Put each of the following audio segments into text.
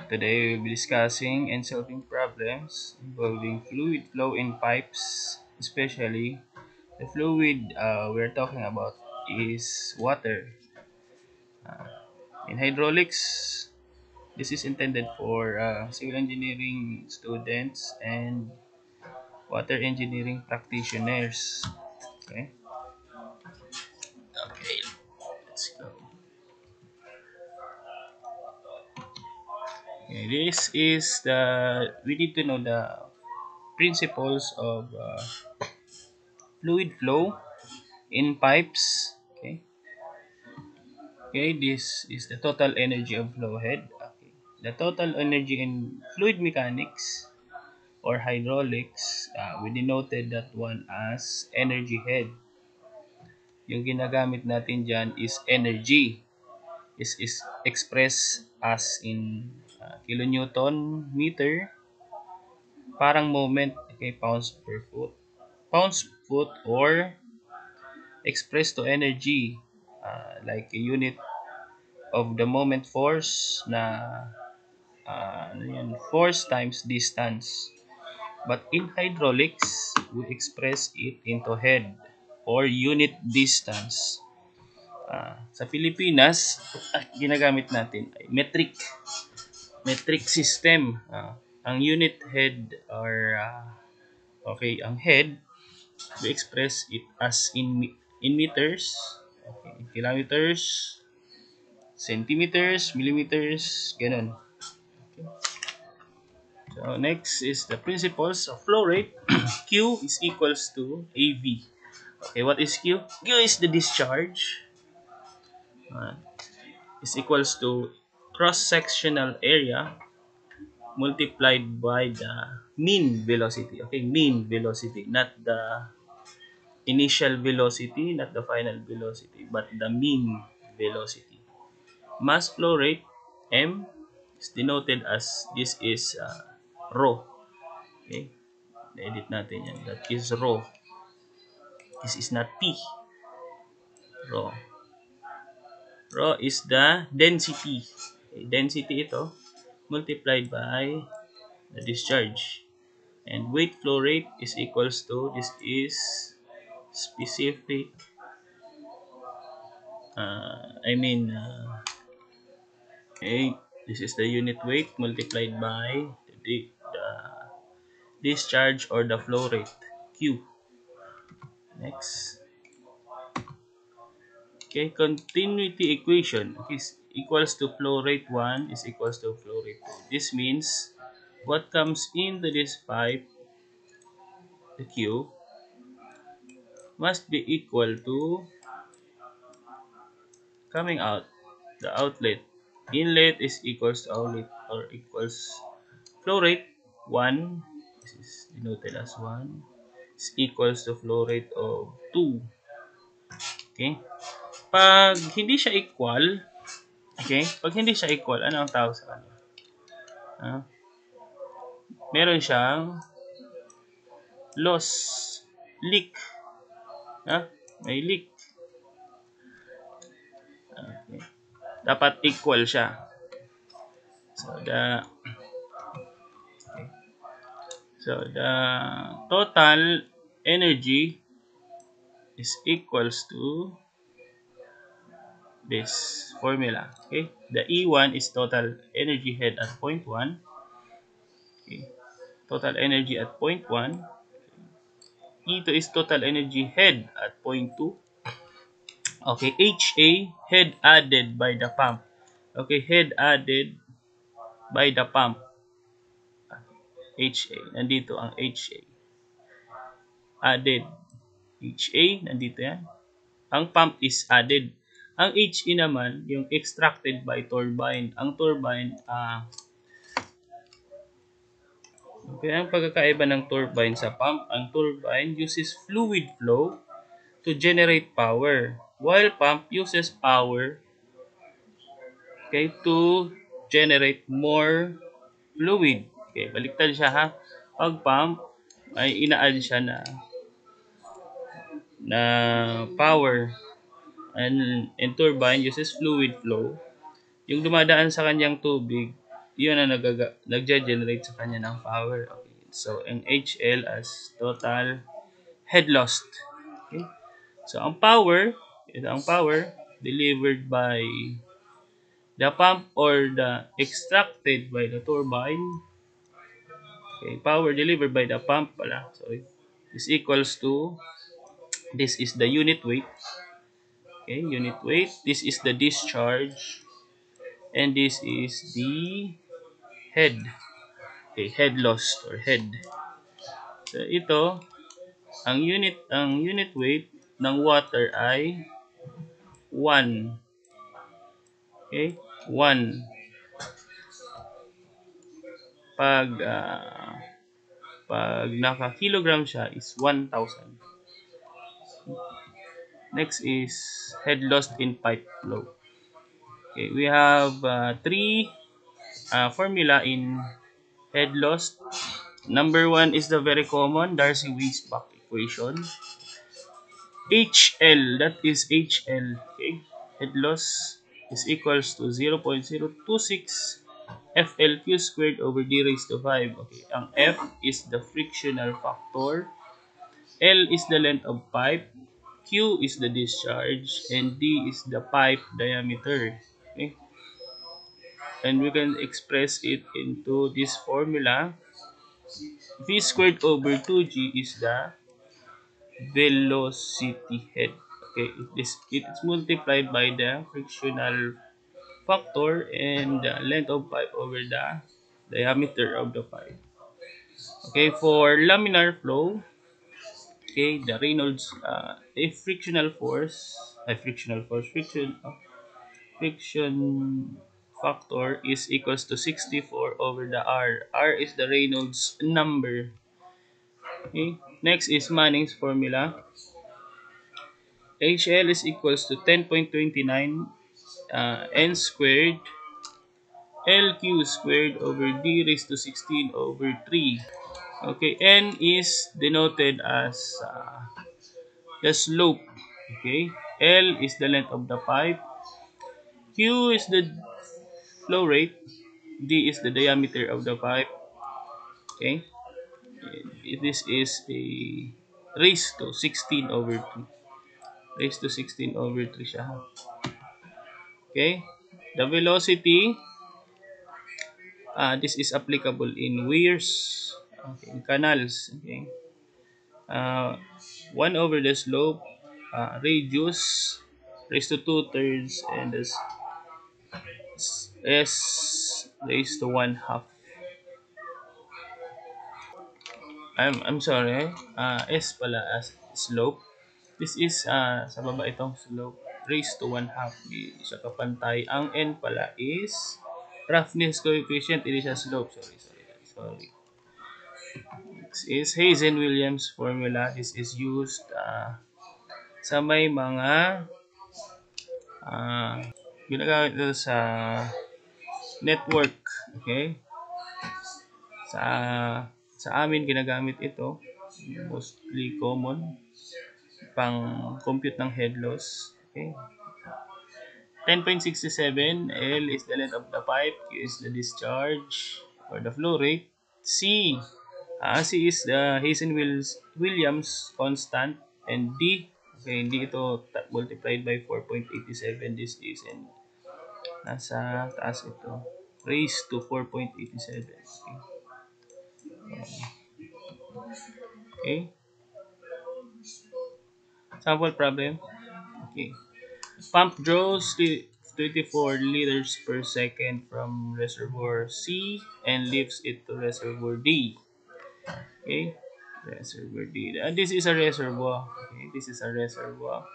Today we'll be discussing and solving problems involving fluid flow in pipes, especially the fluid we're talking about is water. In hydraulics, this is intended for civil engineering students and water engineering practitioners. Okay, okay, let's go. Okay, this is we need to know the principles of fluid flow in pipes. Okay, this is the total energy of flow head. Okay. The total energy in fluid mechanics or hydraulics, we denoted that one as energy head. Yung ginagamit natin dyan is energy. Is expressed as in kilonewton meter, parang moment, okay, pounds per foot. Pounds foot or expressed to energy, like a unit of the moment force na force times distance. But in hydraulics, we express it into head or unit distance. Sa Pilipinas, ginagamit natin ay metric system. Ang unit head or ang head, we express it as in meters, okay, kilometers, centimeters, millimeters, ganun. So next is the principles of flow rate. Q is equals to AV. Okay, what is Q? Q is the discharge. Is equals to cross-sectional area multiplied by the mean velocity. Okay, mean velocity, not the initial velocity, not the final velocity, but the mean velocity. Mass flow rate, M, is denoted as this is rho. Okay, edit natin yan. That is rho. This is not P. Rho. Rho is the density. Okay, density ito multiplied by the discharge. And weight flow rate is equals to, this is specific, okay, this is the unit weight multiplied by the discharge or the flow rate, Q. Next. Okay, continuity equation is equals to flow rate 1 is equals to flow rate 2. This means what comes into this pipe, the Q, must be equal to coming out, the outlet. Inlet is equals to outlet or equals flow rate 1, this is denoted as 1, is equals to flow rate of 2. Okay? Pag hindi siya equal, okay? Pag hindi siya equal, ano ang tawag sa kanya? Meron siyang loss, leak. May leak. Okay. Dapat equal siya. So the total energy is equals to this formula. Okay, the E1 is total energy head at point 1. Okay, total energy at point 1. E2 is total energy head at point 2. Okay, HA, head added by the pump. Okay, head added by the pump. HA, nandito ang HA. Added. HA, nandito yan. Ang pump is added. Ang HE naman, yung extracted by turbine. Ang turbine, okay, ang pagkakaiba ng turbine sa pump, ang turbine uses fluid flow to generate power, while pump uses power, okay, to generate more fluid. Okay, baliktad siya ha. Pag pump, ay ina-add siya na power, and turbine uses fluid flow. Yung dumadaan sa kanyang tubig yun ang nagge-generate sa kanya ng power. Okay. So, ang HL as total head lost. Okay. So, ang power delivered by the pump or the extracted by the turbine. Okay, power delivered by the pump pala. So, is equals to, this is the unit weight. Okay, unit weight. This is the discharge. And this is the head. Okay, head lost or head. So, ito, ang unit weight ng water ay 1. Okay? 1. Pag pag naka-kilogram siya is 1,000. Next is head lost in pipe flow. Okay, we have three formula in head lost. Number 1 is the very common Darcy-Weisbach equation. HL, that is HL. Okay, head loss is equals to 0.026 FLQ squared over D raised to 5. Okay, ang F is the frictional factor, L is the length of pipe, Q is the discharge, and D is the pipe diameter. Okay, and we can express it into this formula. V squared over 2G is the velocity head. Okay, it is multiplied by the frictional factor and the length of pipe over the diameter of the pipe. Okay, for laminar flow, okay, the Reynolds if friction factor is equals to 64 over the R. R is the Reynolds number. Okay, next is Manning's formula. HL is equals to 10.29 n squared LQ squared over D raised to 16 over 3. Okay, N is denoted as the slope. Okay, L is the length of the pipe, Q is the flow rate, D is the diameter of the pipe. Okay, this is a raised to 16 over 3. Raised to 16 over 3 siya. Okay, the velocity, this is applicable in weirs, okay, in canals. Okay, uh, 1 over the slope, radius raised to 2/3, and this s raised to 1/2. I'm sorry, s pala as slope. This is sa baba itong slope raised to 1/2. Di siya kapantay. Ang n pala is roughness coefficient, hindi siya slope. Sorry. This is Hazen-Williams formula. This is used sa may mga ginagamit ito sa network. Okay, sa amin ginagamit ito, mostly common pang compute ng head loss. Okay, 10.67 L is the length of the pipe, Q is the discharge or the flow rate, C is the Hazen-Williams constant, and D, okay, hindi ito multiplied by 4.87. This is, and nasa taas ito, raised to 4.87. Okay, sample problem. Okay, pump draws 24 liters per second from reservoir C and lifts it to reservoir D. Okay, reservoir D. This is a reservoir. Okay, this is a reservoir.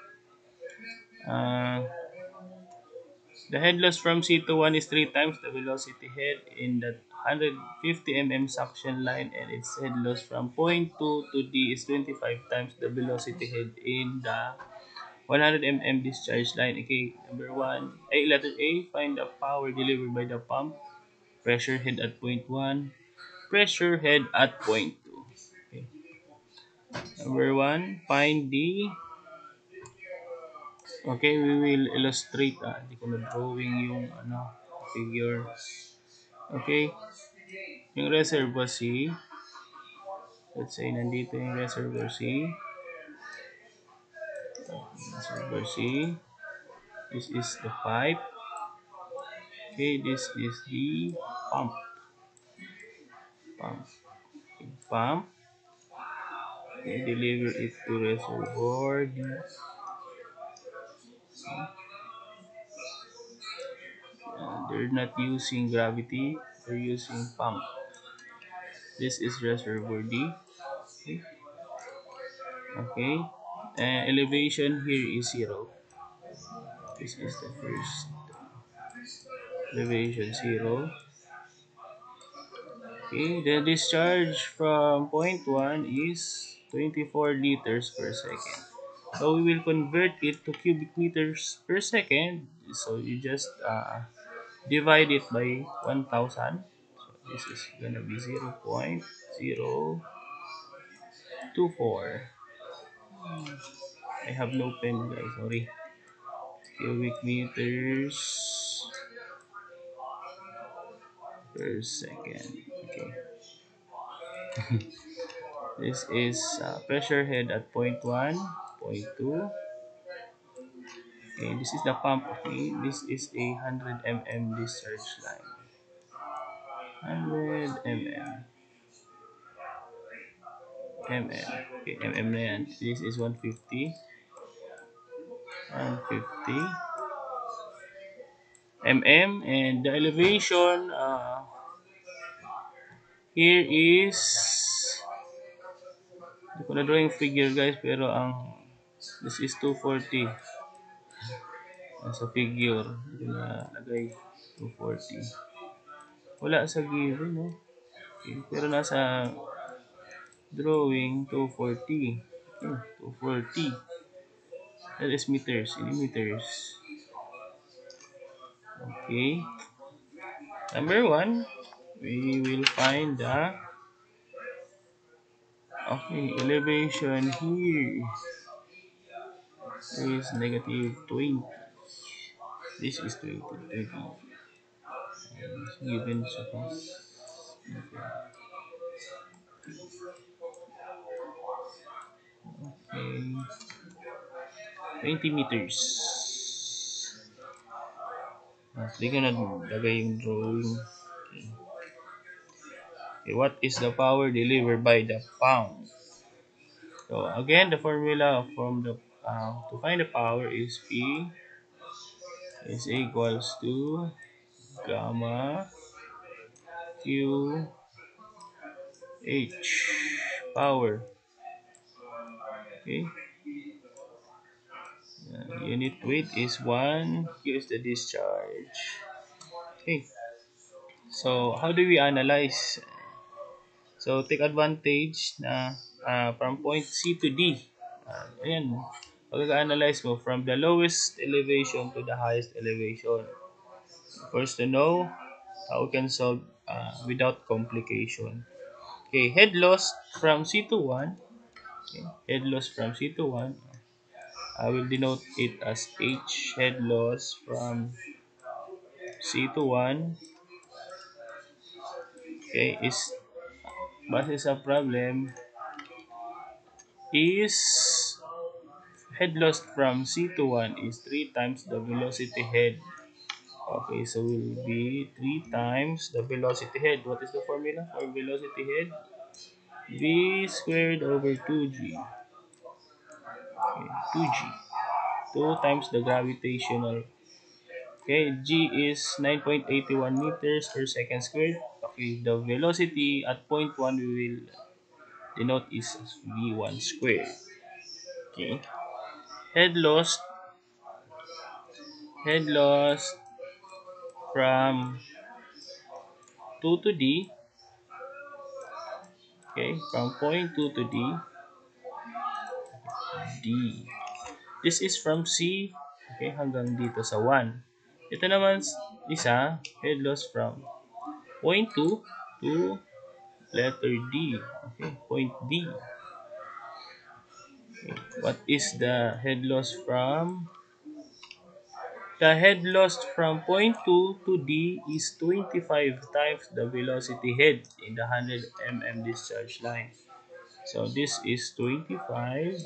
The head loss from C to 1 is 3 times the velocity head in the 150 mm suction line, and its head loss from point 2 to D is 25 times the velocity head in the 100 mm discharge line. Okay, number 1, letter A, find the power delivered by the pump. Pressure head at point 1, pressure head at point 2. Okay. Number 1, find the, okay, we will illustrate, hindi ko na drawing yung figure. Okay? Yung reservoir C, let's say nandito yung reservoir C. Reservoir C. This is the pipe. Okay, this is the pump. Pump. Okay, pump. Okay, deliver it to reservoir D. They're not using gravity, they're using pump. This is reservoir D. Okay. Okay. Elevation here is 0. This is the first elevation 0. Okay, the discharge from point 1 is 24 liters per second. So we will convert it to cubic meters per second. So you just divide it by 1000. So this is gonna be 0.024. I have no pen, guys. Sorry. Cubic meters per second. Okay. This is pressure head at point 1, point 2. Okay, this is the pump. Okay, this is a 100 mm discharge line. 100 mm. Okay, na yan. This is 150. 150 and the elevation here is, hindi ko na drawing figure, guys, pero ang this is 240 nasa figure, hindi na lagay 240, wala sa given, no? Okay, pero nasa drawing 240. Okay, 240, that is meters in meters. Okay, number 1, we will find the elevation here is negative 20. This is 20, 30. Given suppose. Okay. 20 meters. Hindi ko na lagay yung drawing. Okay. What is the power delivered by the pump? So again, the formula from the to find the power is P is equals to gamma Q H power. Okay. Unit weight is 1. Here's the discharge. Okay. So how do we analyze? So take advantage na from point C to D. Ayan. Pag-analyze mo from the lowest elevation to the highest elevation. First to know how we can solve without complication. Okay, head loss from C to 1. Okay, head loss from C to 1. I will denote it as H. Head loss from C to 1. Okay, is base sa problem is head loss from C to 1 is 3 times the velocity head. Okay, so will be 3 times the velocity head. What is the formula for velocity head? V squared over 2g. Okay, 2g. 2 times the gravitational. Okay, g is 9.81 meters per second squared. Okay, the velocity at point 1 we will denote is v1 squared. Okay, head loss from 2 to D. Okay, from point 2 to D. This is from C, okay, hanggang dito sa 1. Ito naman isa, head loss from point 2 to letter D. Okay, point D. Okay. What is the head loss from The head lost from point 2 to D is 25 times the velocity head in the 100 mm discharge line. So this is 25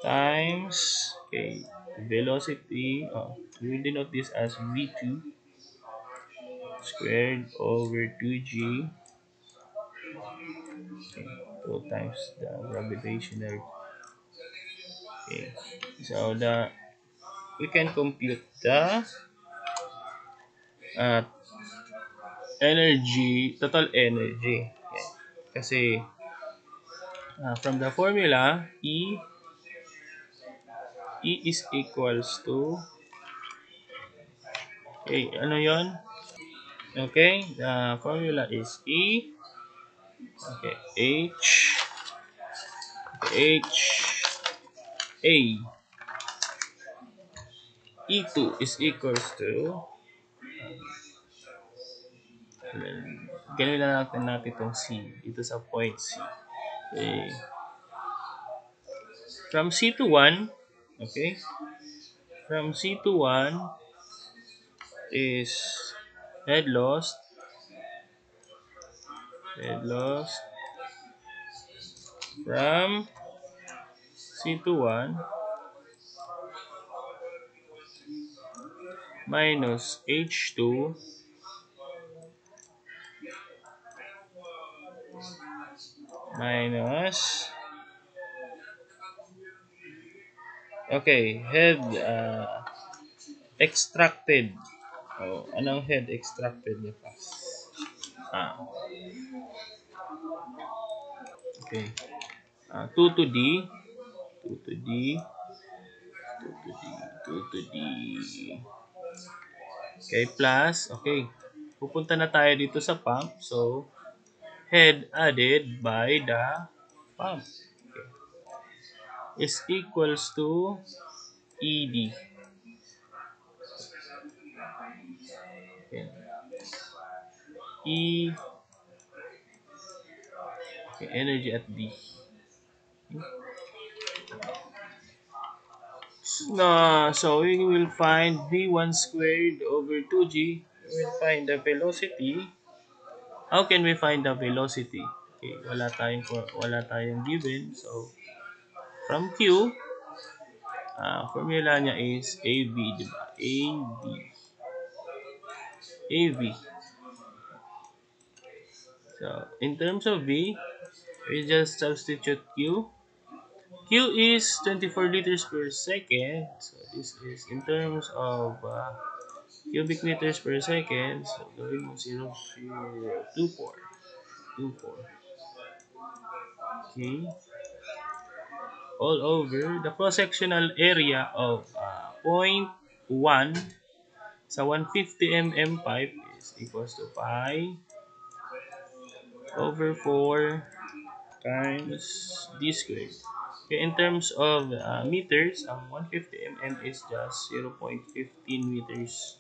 times, okay, velocity. We will denote this as V2 squared over 2G, okay, 2 times the gravitational. Okay, so we can compute the uh, total energy. Okay. Kasi from the formula, E is equals to, okay, ano yon? Okay, the formula is okay, A, E2 is equals to, ganun na natin itong C, dito sa point C. Okay. From C to 1, okay, from C to 1 is head lost, from C to 1 minus H2 minus, okay, head extracted. Oh, anong head extracted niya pa? Ah, okay. 2 to D, 2 to D, 2 to D, 2 to D. Okay, plus, okay. Pupunta na tayo dito sa pump. So, head added by the pump, okay, is equals to ED. Okay. E, okay, energy at D. So we will find V1 squared over 2G. We will find the velocity. How can we find the velocity? Okay, wala tayong given. So from Q, formula niya is AV, di ba? AV. So in terms of V, we just substitute Q. Q is 24 liters per second. So this is in terms of cubic meters per second. So gawin mo 0.024. Okay. All over the cross-sectional area of point 1 sa 150 mm pipe is equals to pi over 4 times d squared. Okay, in terms of meters, ang 150 mm is just 0.15 meters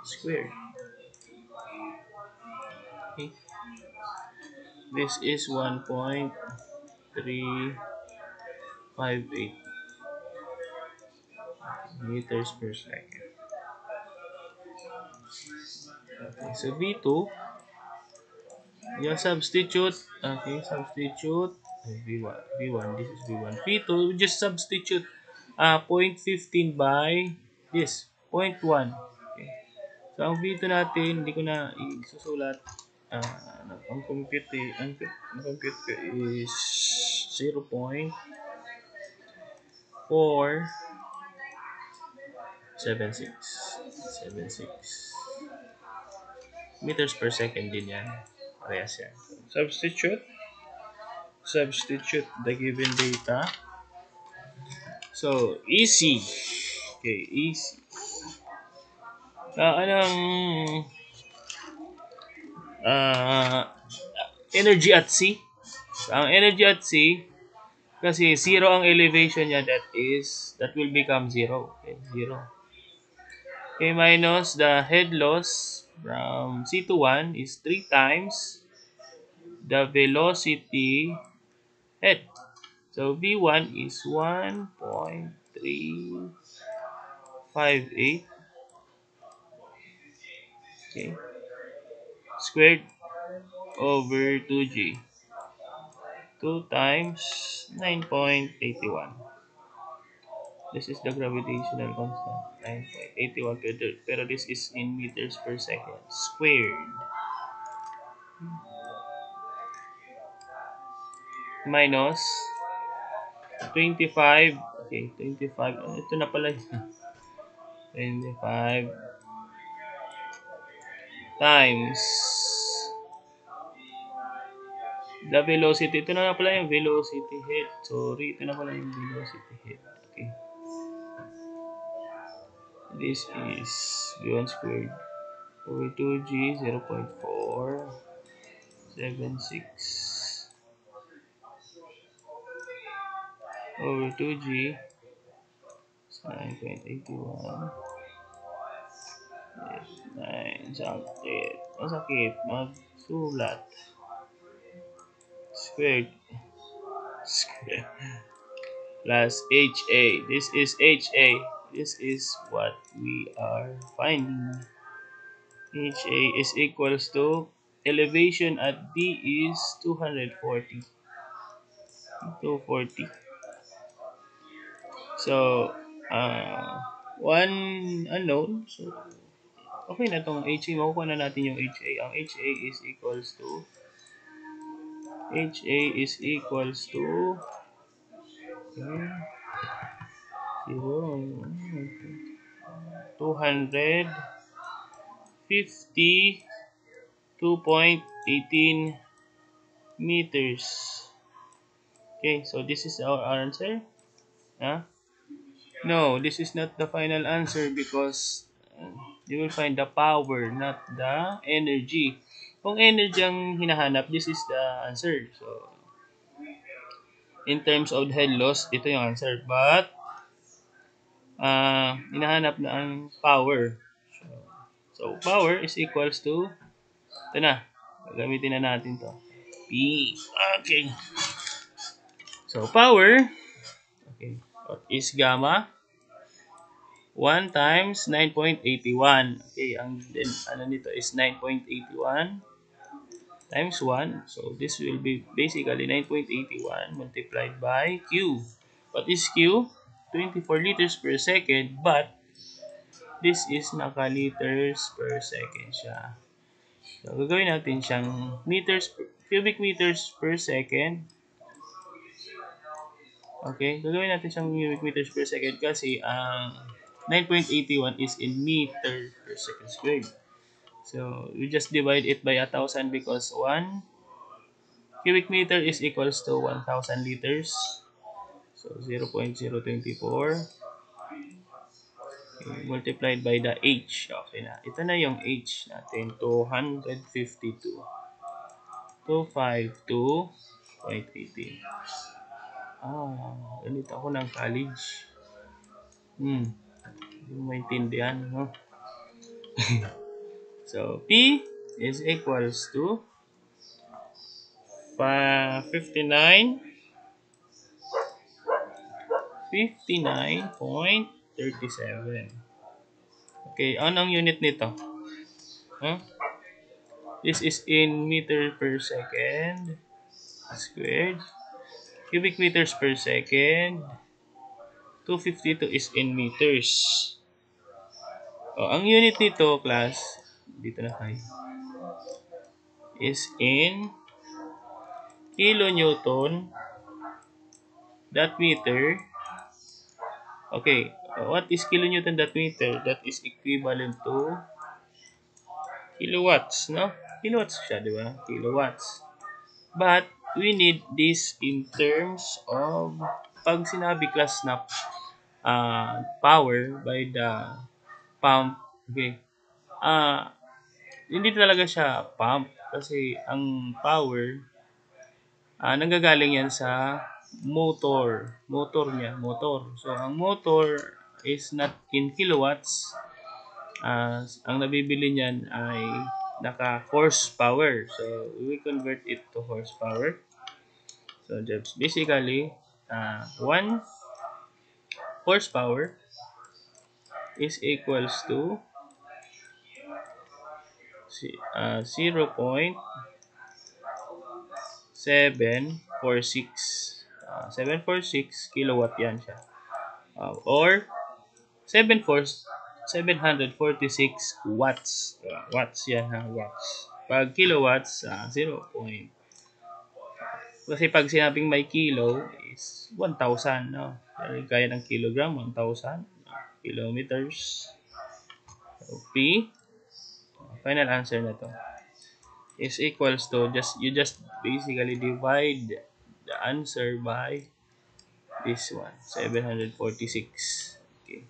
squared. Okay. This is 1.358 meters per second. Okay, so V2, you substitute, okay, substitute V1, this is V1. V2, just substitute 0.15 by this, 0.1. Okay. So, ang V2 natin, hindi ko na isusulat. Ang compute ko is 0.476 meters per second din yan. Parehas yan. Substitute the given data. So, easy. Okay, easy. Anong energy at sea? Ang energy at sea, kasi zero ang elevation niya, that will become zero. Okay, zero. Okay, minus the head loss from C to 1 is 3 times the velocity head. So V1 is 1.358, okay, squared over 2G. 2 times 9.81. This is the gravitational constant, 9.81, pero this is in meters per second squared, minus 25, okay, 25, ito na pala yun. 25 times the velocity. Ito na pala yung velocity head. Sorry, ito na pala yung velocity head. Okay. This is V1 squared over 2G, 0.476 over 2G, 9.81. 9, sakit. Masakit. Magsulat. Squared. Squared. Plus HA. This is HA. This is what we are finding. HA is equals to elevation at D is 240. 240. So, one unknown. So, okay na itong HA. Makukuha na natin yung HA. Ang HA is equals to 0, 252.18 meters. Okay, so this is our answer. Huh? No, this is not the final answer because you will find the power, not the energy. Kung energy ang hinahanap, this is the answer. So, in terms of head loss, ito yung answer. But, hinahanap na ang power. So, power is equals to, ito na, gagamitin na natin to. P. Okay. So, power, okay, what is gamma? 1 times 9.81. Okay, ang ano nito is 9.81 times 1. So, this will be basically 9.81 multiplied by Q. What is Q? 24 liters per second, but this is naka-liters per second siya. So, gagawin natin siyang cubic meters per second. Okay, gagawin natin siyang cubic meters per second kasi ang 9.81 is in meter per second squared. So, you just divide it by 1,000 because 1 cubic meter is equals to 1,000 liters. So, 0.024 okay, multiplied by the H. Okay na. Ito na yung H natin. 252. 252.18. Ganito ako ng college. Hindi mo maintindihan, no? So, P is equals to 59.37. Okay, anong unit nito? Huh? This is in meter per second squared. Cubic meters per second. 252 is in meters. Ang unit nito, class, dito na tayo, is in kilonewton that meter. Okay, what is kilonewton that meter? That is equivalent to kilowatts, no? Kilowatts siya, di ba? Kilowatts. But, we need this in terms of, pag sinabi class na power by the pump, okay, hindi talaga siya pump kasi ang power, nanggagaling yan sa motor niya, motor. So, ang motor is not in kilowatts. Ang nabibili niyan ay naka-horsepower. So, we convert it to horsepower. So, just basically, 1 horsepower is equals to 0.746 kilowatt yan siya. Or 746 watts. Watts yan ha, watts. Pag kilowatts, 0. Kasi pag sinabing may kilo is 1,000, no? Kaya ng kilogram, 1,000 kilometers. So, P, final answer na to, is equals to, you just basically divide the answer by this one, 746. Okay.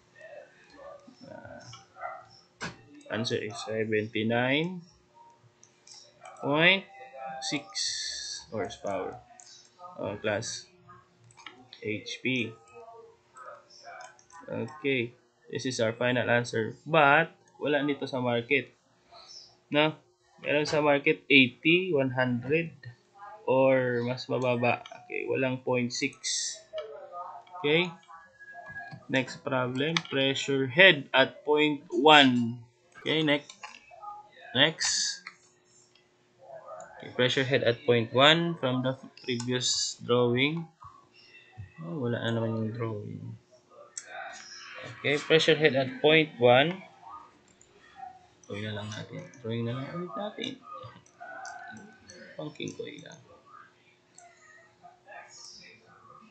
Answer is 79.6 horsepower plus HP. Okay. This is our final answer. But, wala nito sa market. No? Meron sa market 80, 100, or mas mababa. Okay. Walang 0.6. Okay. Next problem. Pressure head at 0.1. Okay. Next. Okay, pressure head at 0.1 from the previous drawing. Oh, wala na naman yung drawing. Okay, pressure head at 0.1. Drawing na lang natin. Drawing na lang ulit natin. Pangking ko lang.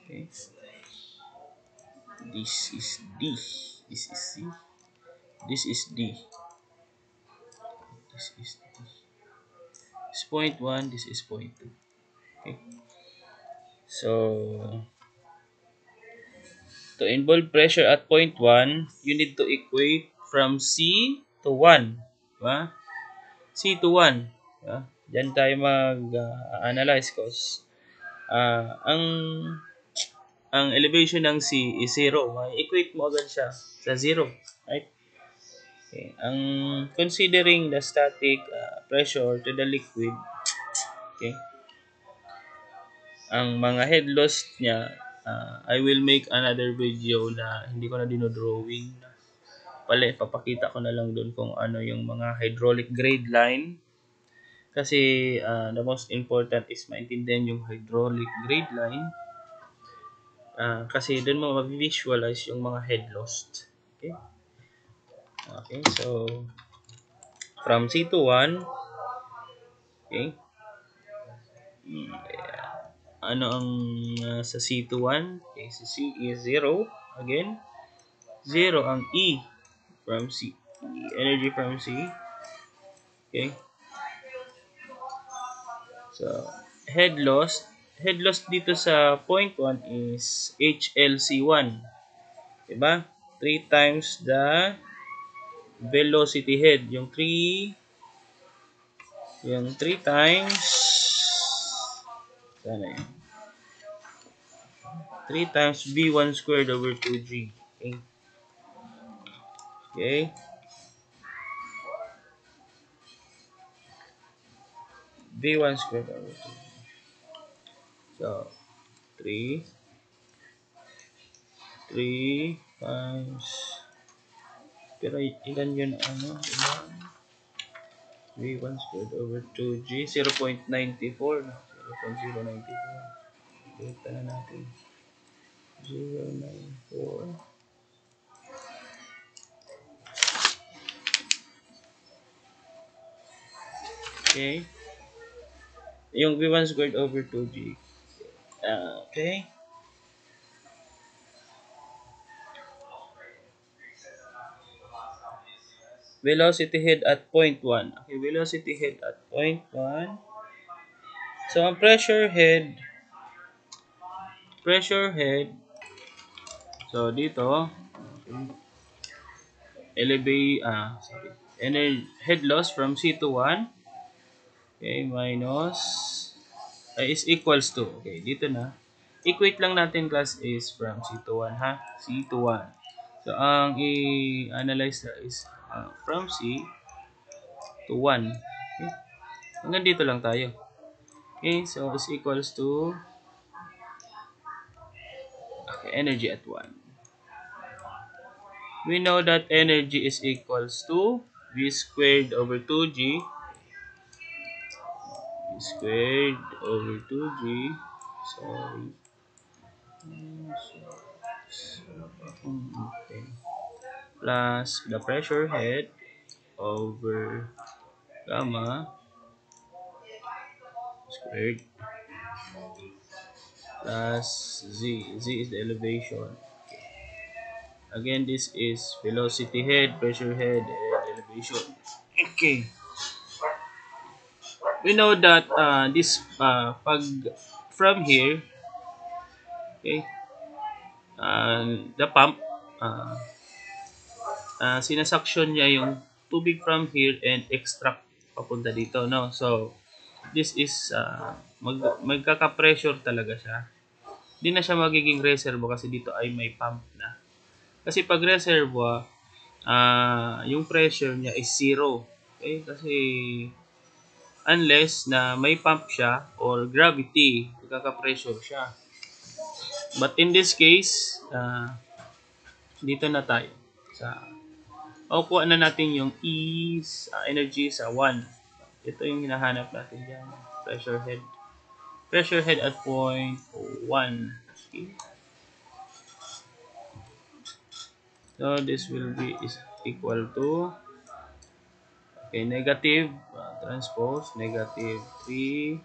Okay. This is D. This is C. This is D. This is D. This is 0.1. This is 0.2. Okay. So, to involve pressure at 0.1, you need to equate from C to 1. Diba? C to 1. Diba? Diyan tayo mag-analyze cause ang elevation ng C is 0. Equate mo agad siya sa 0. Right? Okay. Ang considering the static pressure to the liquid, okay, ang mga head loss niya, I will make another video na hindi ko na dinodrawing. Papakita ko na lang doon kung ano yung mga hydraulic grade line. Kasi the most important is maintindihan yung hydraulic grade line. Kasi doon mo ma-visualize yung mga head loss. Okay? Okay, so from C to 1, okay, ano ang sa C to 1? Okay, sa C is 0. Again, 0 ang E from C. Energy from C. Okay. So, head loss dito sa point 1 is HLC1. Diba? 3 times the velocity head. Yung 3 times, sana yun, 3 times V1 squared over 2G. Okay. Okay. V1 squared over 2G. So, 3 times, pero ilan yun, V1 squared over 2G, 0.94, 0.094. Kita na natin. 0.94. Okay. Yung V1 squared over 2G. Okay. Velocity head at 0.1. Okay, velocity head at 0.1. So, ang pressure head, so dito, head loss from C to 1, okay, minus, is equals to, okay, dito na, equate lang natin class is from C to 1, ha? C to 1. So, ang i-analyze na is from C to 1. Okay? Hanggang dito lang tayo. Okay, so is equals to Okay, energy at 1. We know that energy is equals to V squared over 2G. V squared over 2G. Sorry. Okay. Plus the pressure head over gamma squared plus z. Z is the elevation. Again, this is velocity head, pressure head, and elevation. Okay. We know that this pag from here, okay, the pump, uh, sinasuction niya yung tubig from here and extract papunta dito, no? So, this is magkaka-pressure talaga siya. Hindi na siya magiging reservoir kasi dito ay may pump na. Kasi pag reservoir, yung pressure niya is zero. Okay? Kasi unless na may pump siya or gravity, magkaka-pressure siya. But in this case, dito na tayo. Kuha na natin yung energy sa 1. Ito yung hinahanap natin dyan. Pressure head. Pressure head at point 1. Okay. So, this will be is equal to negative transpose negative 3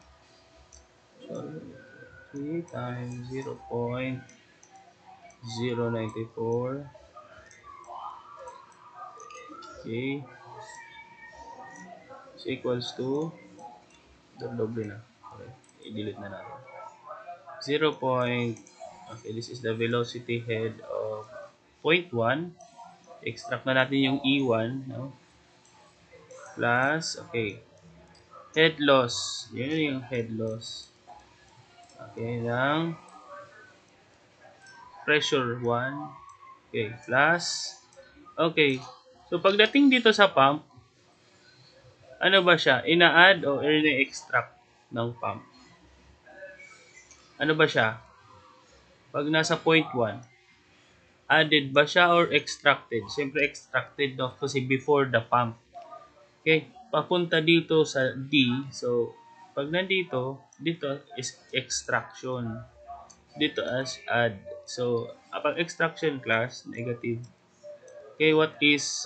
times 0.094. Okay. Is equals to doble na. Okay. I-delete na natin. 0. Okay, this is the velocity head of point 1. Extract na natin yung E1, no? Plus, okay, head loss. Yun yung head loss. Okay, ng pressure 1. Okay, plus, okay. So, pagdating dito sa pump, ano ba siya? Ina-add o ina-extract ng pump? Ano ba siya? Pag nasa point 1, added ba siya or extracted? Siyempre extracted, no? Kasi before the pump. Okay, papunta dito sa D. So, pag nandito, dito is extraction. Dito as add. So, pag extraction class, negative. Okay, what is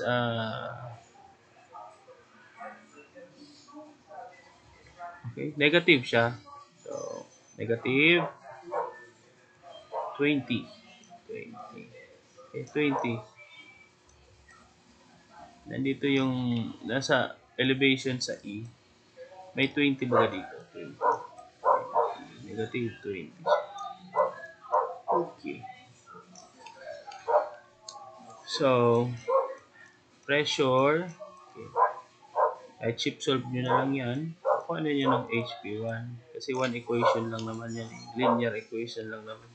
okay, negative siya. So, negative 20. 20. Okay, 20. Nandito yung nasa elevation sa E. May 20 ba dito? 20. Negative 20. Okay. So, pressure. Okay. Ay, chip solve nyo na lang yan. Kuha na nyo ng HP1. Kasi one equation lang naman yan. Linear equation lang naman.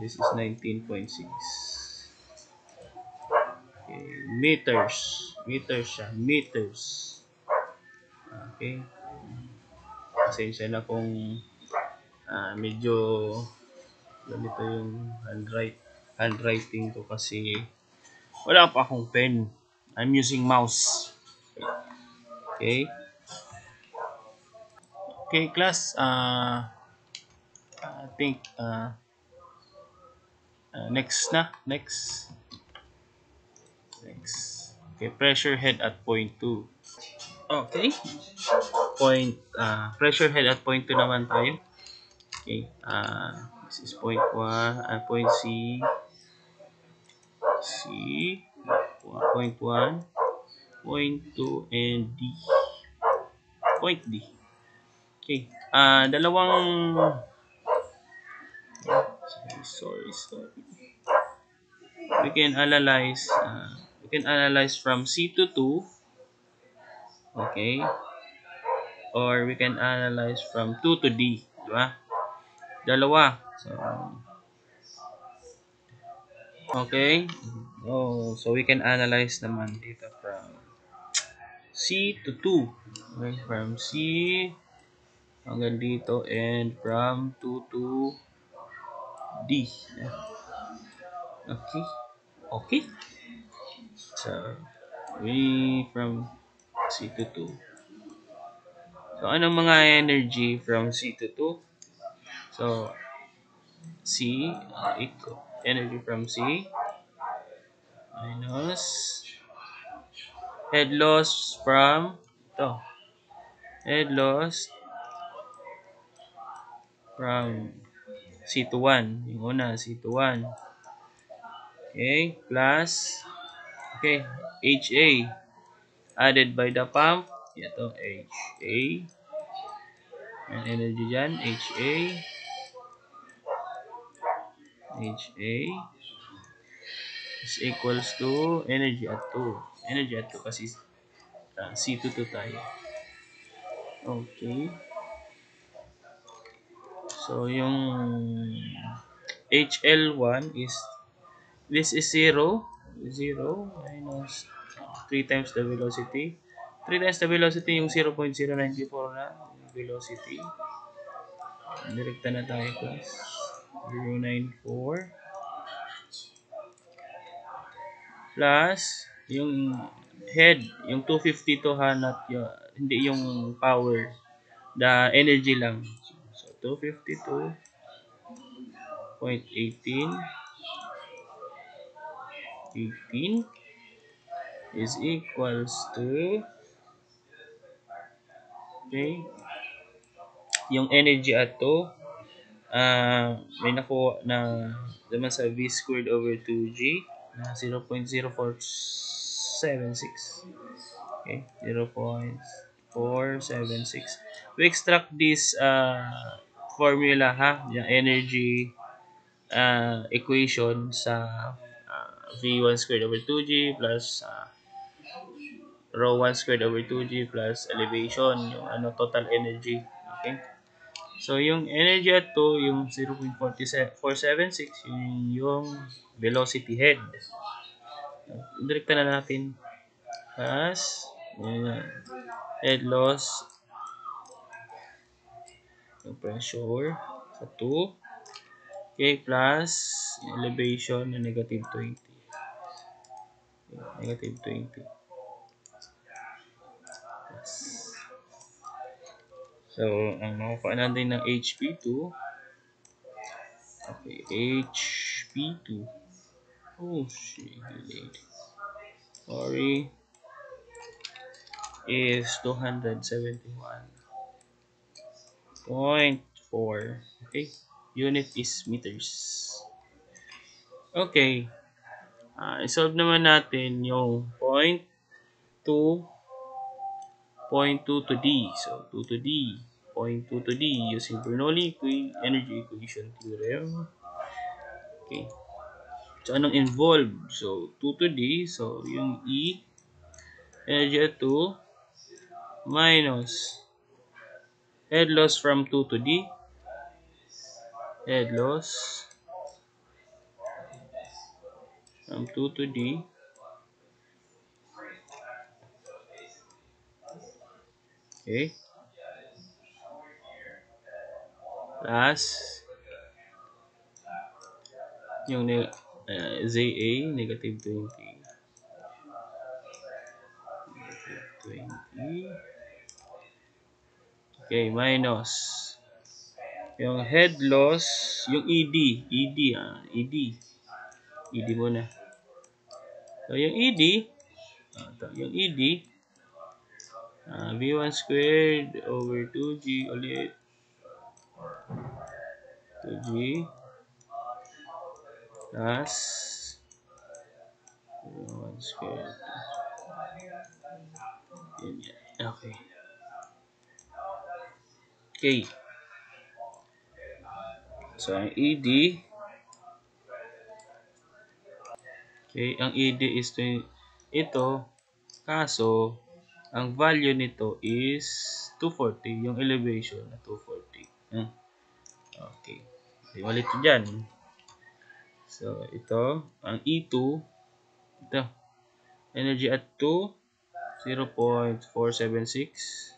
This is 19.6. Okay. Meters. Meters siya. Meters. Okay. Pasensya na kung medyo ganito yung handwriting ko kasi wala pa akong pen. I'm using mouse. Okay. Okay, class. I think next na. Next. Okay, pressure head at point 2. Okay. Pressure head at point 2 naman tayo. Okay. This is point 1, point C. Point 1, point 2, and D. Point D. Okay. Dalawang sorry. We can analyze from C to 2. Okay. Or we can analyze from 2 to D. Diba? Dalawa. So, okay. So we can analyze naman dito from C to 2. Okay. From C hanggang dito and from 2 to D. Okay. Okay. So, we from C to 2. So, anong mga energy from C to 2? So, C, energy from C minus head loss from ito. Head loss from C to 1. Yung una, C to 1. Okay, plus, okay, HA added by the pump. Ito, HA. Ang energy dyan, HA is equals to energy at 2. Energy at 2 kasi C2 tayo. Okay. So, yung HL1 is, this is 0. 0 minus 3 times the velocity. 3 times the velocity yung 0.094 na velocity. Direkta na tayo class. 0.94 plus yung head, yung 250 to hanap yung, hindi yung power, the energy lang. So 252.18 is equals to, okay, yung energy at 2, may nakuha na naman sa V squared over 2G na 0.0476. Okay, 0.476. We extract this formula, yung energy equation sa V1 squared over 2G plus rho 1 squared over 2G plus elevation, yung total energy. Okay? So, yung energy at 2, yung 0.476, yung velocity head. Direkta na natin as head loss, yung pressure sa 2. Okay, plus elevation na negative 20. Negative 20. Plus. So, ang makukuha natin ng HP2. Okay, HP2. Oh, shit. Sorry. Is 271.4. Okay. Unit is meters. Okay. I-solve naman natin yung point 2 to D. So, 2 to D. Point 2 to D using Bernoulli energy equation theorem. Okay. So, anong involved? So, 2 to D. So, yung E, energy at 2, minus head loss from 2 to D. Head loss from 2 to D. Okay. Plus, yung ZA, negative 20. Negative 20. Okay, minus yung head loss, yung ED muna. So, yung ED, V1 squared over 2G ulit. 2G plus V1 squared. Okay. Okay. So, ang ED, okay, ang ED is ito, kaso, ang value nito is 240, yung elevation na 240. Okay. Iwalit ko dyan. So, ito, ang E2, ito, energy at 2, 0.476.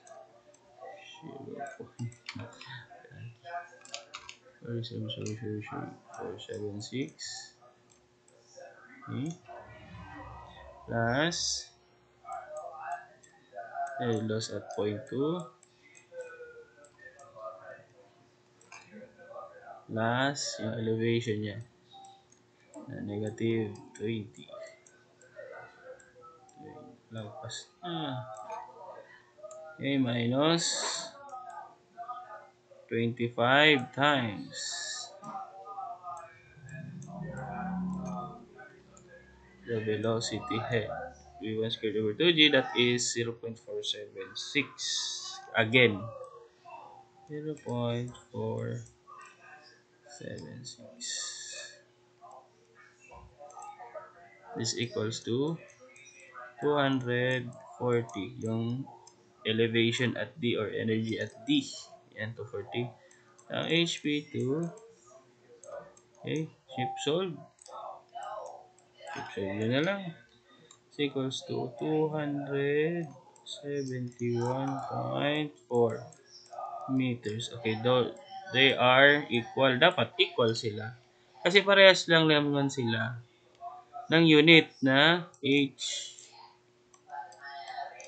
Sorry, sorry, sorry, sorry, sorry. 476. Okay. Plus, loss at point 2. Plus, yung elevation niya na negative 20. Lagpas na. Okay, minus 25 times the velocity head. V1 squared over 2g, that is 0.476. Again, 0.476. This equals to 240 yung elevation at D or energy at D. Yan, 240. Ang HP2, okay, shift solve. Shift solve yun na lang. Is equals to 271.4 meters. Okay, they are equal. Dapat equal sila. Kasi parehas lang naman sila ng unit na H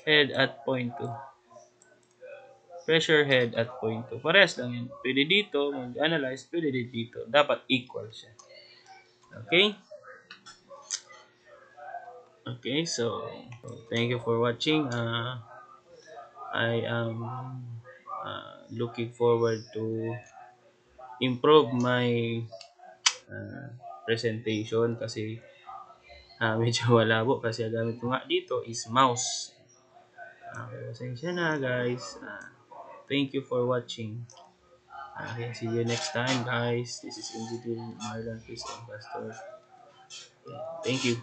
head at point 2. Pressure head at point 2. Parehas lang yun. Pwede dito, mag-analyze, pwede dito. Dapat equal siya. Okay? Okay, so thank you for watching. I am looking forward to improve my presentation kasi medyo malabo kasi ang gamit ko nga dito is mouse. Pasensya na guys. Thank you for watching. Okay, see you next time guys. This is Engineer Marlon Chris and Pastor. Thank you.